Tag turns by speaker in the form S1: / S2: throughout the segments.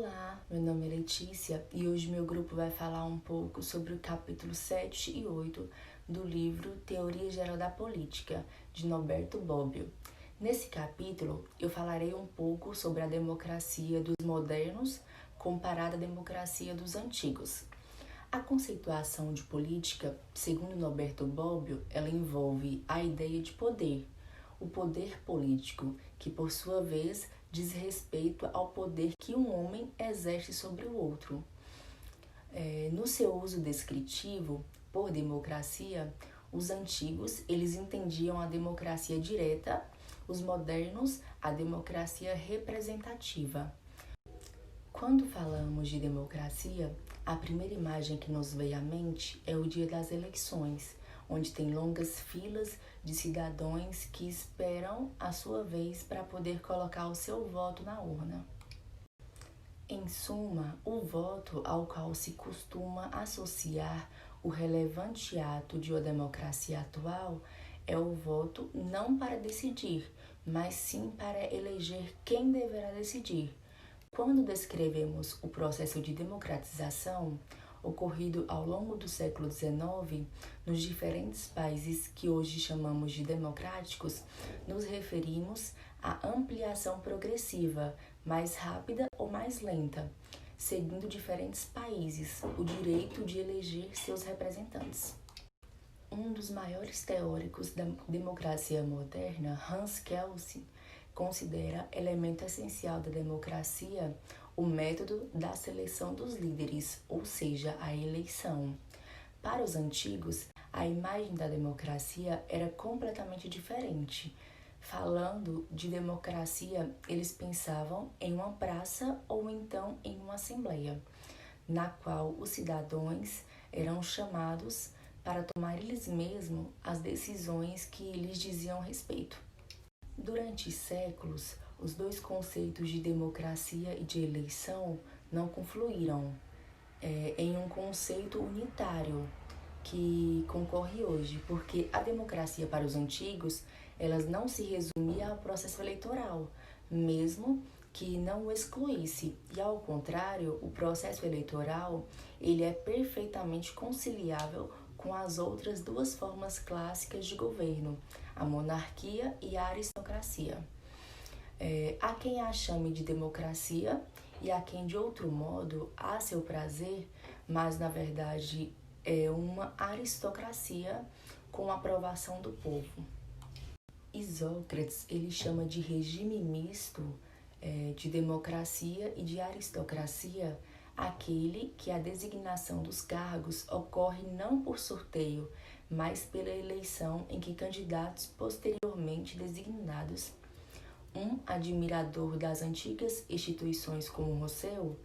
S1: Olá, meu nome é Letícia e hoje meu grupo vai falar um pouco sobre o capítulo 7 e 8 do livro Teoria Geral da Política, de Norberto Bobbio. Nesse capítulo, eu falarei um pouco sobre a democracia dos modernos comparada à democracia dos antigos. A conceituação de política, segundo Norberto Bobbio, ela envolve a ideia de poder, o poder político, que por sua vez diz respeito ao poder que um homem exerce sobre o outro. No seu uso descritivo, por democracia, os antigos eles entendiam a democracia direta, os modernos a democracia representativa. Quando falamos de democracia, a primeira imagem que nos veio à mente é o dia das eleições, onde tem longas filas de cidadãos que esperam a sua vez para poder colocar o seu voto na urna. Em suma, o voto ao qual se costuma associar o relevante ato de uma democracia atual é o voto não para decidir, mas sim para eleger quem deverá decidir. Quando descrevemos o processo de democratização ocorrido ao longo do século XIX nos diferentes países que hoje chamamos de democráticos, nos referimos à ampliação progressiva, mais rápida ou mais lenta, seguindo diferentes países o direito de eleger seus representantes. Um dos maiores teóricos da democracia moderna, Hans Kelsen, considera elemento essencial da democracia o método da seleção dos líderes, ou seja, a eleição. Para os antigos, a imagem da democracia era completamente diferente. Falando de democracia, eles pensavam em uma praça ou então em uma assembleia, na qual os cidadãos eram chamados para tomar eles mesmos as decisões que lhes diziam respeito. Durante séculos, os dois conceitos de democracia e de eleição não confluíram em um conceito unitário que concorre hoje, porque a democracia para os antigos elas não se resumia ao processo eleitoral, mesmo que não o excluísse. E ao contrário, o processo eleitoral ele é perfeitamente conciliável com as outras duas formas clássicas de governo, a monarquia e a aristocracia. Há quem a chame de democracia e há quem de outro modo a seu prazer, mas na verdade é uma aristocracia com aprovação do povo. Isócrates ele chama de regime misto de democracia e de aristocracia aquele que a designação dos cargos ocorre não por sorteio, mas pela eleição em que candidatos posteriormente designados. Um admirador das antigas instituições como Rousseau,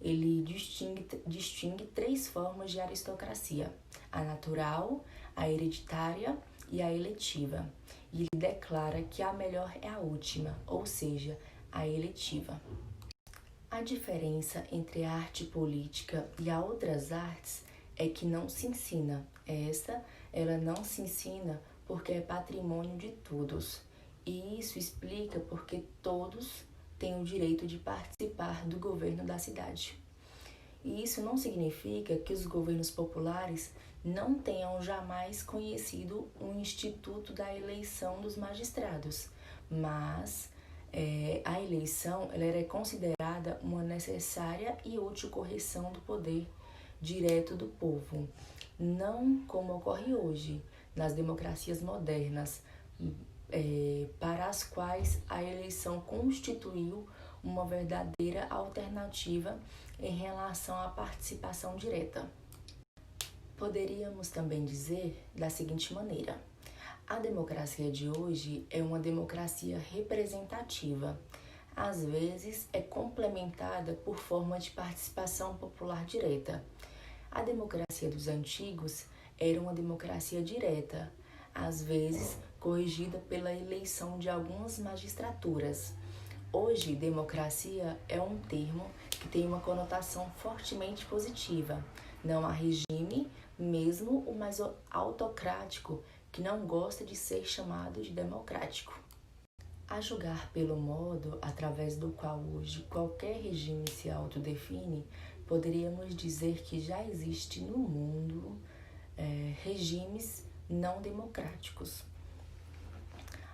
S1: ele distingue três formas de aristocracia: a natural, a hereditária e a eletiva. E ele declara que a melhor é a última, ou seja, a eletiva. A diferença entre a arte política e as outras artes é que não se ensina. Ela não se ensina porque é patrimônio de todos. E isso explica porque todos têm o direito de participar do governo da cidade. E isso não significa que os governos populares não tenham jamais conhecido um instituto da eleição dos magistrados, mas a eleição ela era considerada uma necessária e útil correção do poder direto do povo, não como ocorre hoje nas democracias modernas, para as quais a eleição constituiu uma verdadeira alternativa em relação à participação direta. Poderíamos também dizer da seguinte maneira: a democracia de hoje é uma democracia representativa. Às vezes é complementada por forma de participação popular direta. A democracia dos antigos era uma democracia direta, às vezes corrigida pela eleição de algumas magistraturas. Hoje, democracia é um termo que tem uma conotação fortemente positiva. Não há regime, mesmo o mais autocrático, que não gosta de ser chamado de democrático. A julgar pelo modo através do qual hoje qualquer regime se autodefine, poderíamos dizer que já existe no mundo regimes não democráticos.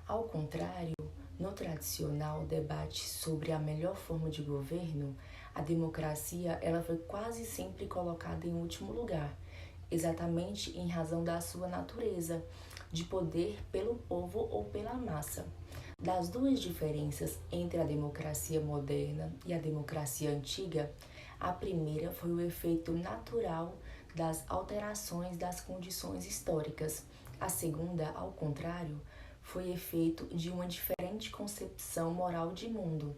S1: Ao contrário, no tradicional debate sobre a melhor forma de governo, a democracia ela foi quase sempre colocada em último lugar, exatamente em razão da sua natureza, de poder pelo povo ou pela massa. Das duas diferenças entre a democracia moderna e a democracia antiga, a primeira foi o efeito natural das alterações das condições históricas. A segunda, ao contrário, foi efeito de uma diferente concepção moral de mundo.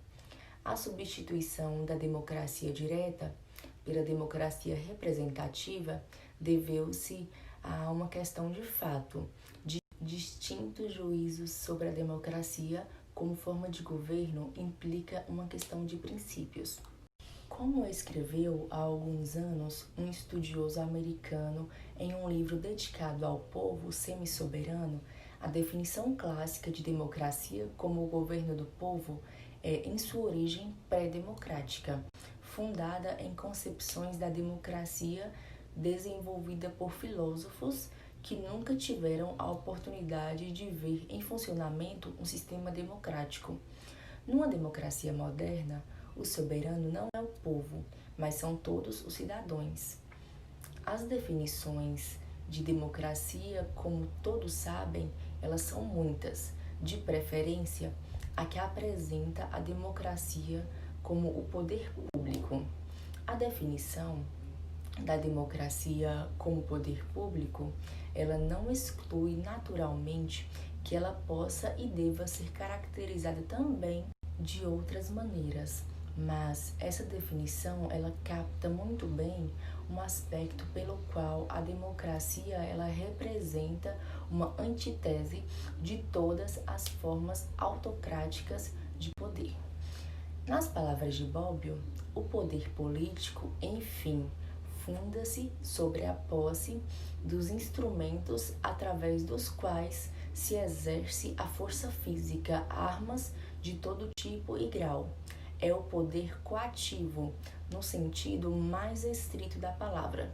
S1: A substituição da democracia direta pela democracia representativa deveu-se a uma questão de fato, de distintos juízos sobre a democracia como forma de governo implica uma questão de princípios. Como escreveu há alguns anos um estudioso americano em um livro dedicado ao povo semi-soberano, a definição clássica de democracia como o governo do povo é, em sua origem, pré-democrática, fundada em concepções da democracia desenvolvida por filósofos que nunca tiveram a oportunidade de ver em funcionamento um sistema democrático. Numa democracia moderna, o soberano não é o povo, mas são todos os cidadãos. As definições de democracia, como todos sabem, elas são muitas, de preferência a que apresenta a democracia como o poder público. A definição da democracia como poder público, ela não exclui naturalmente que ela possa e deva ser caracterizada também de outras maneiras, mas essa definição ela capta muito bem um aspecto pelo qual a democracia ela representa uma antítese de todas as formas autocráticas de poder. Nas palavras de Bobbio, o poder político, enfim, funda-se sobre a posse dos instrumentos através dos quais se exerce a força física, armas de todo tipo e grau. É o poder coativo, no sentido mais estrito da palavra.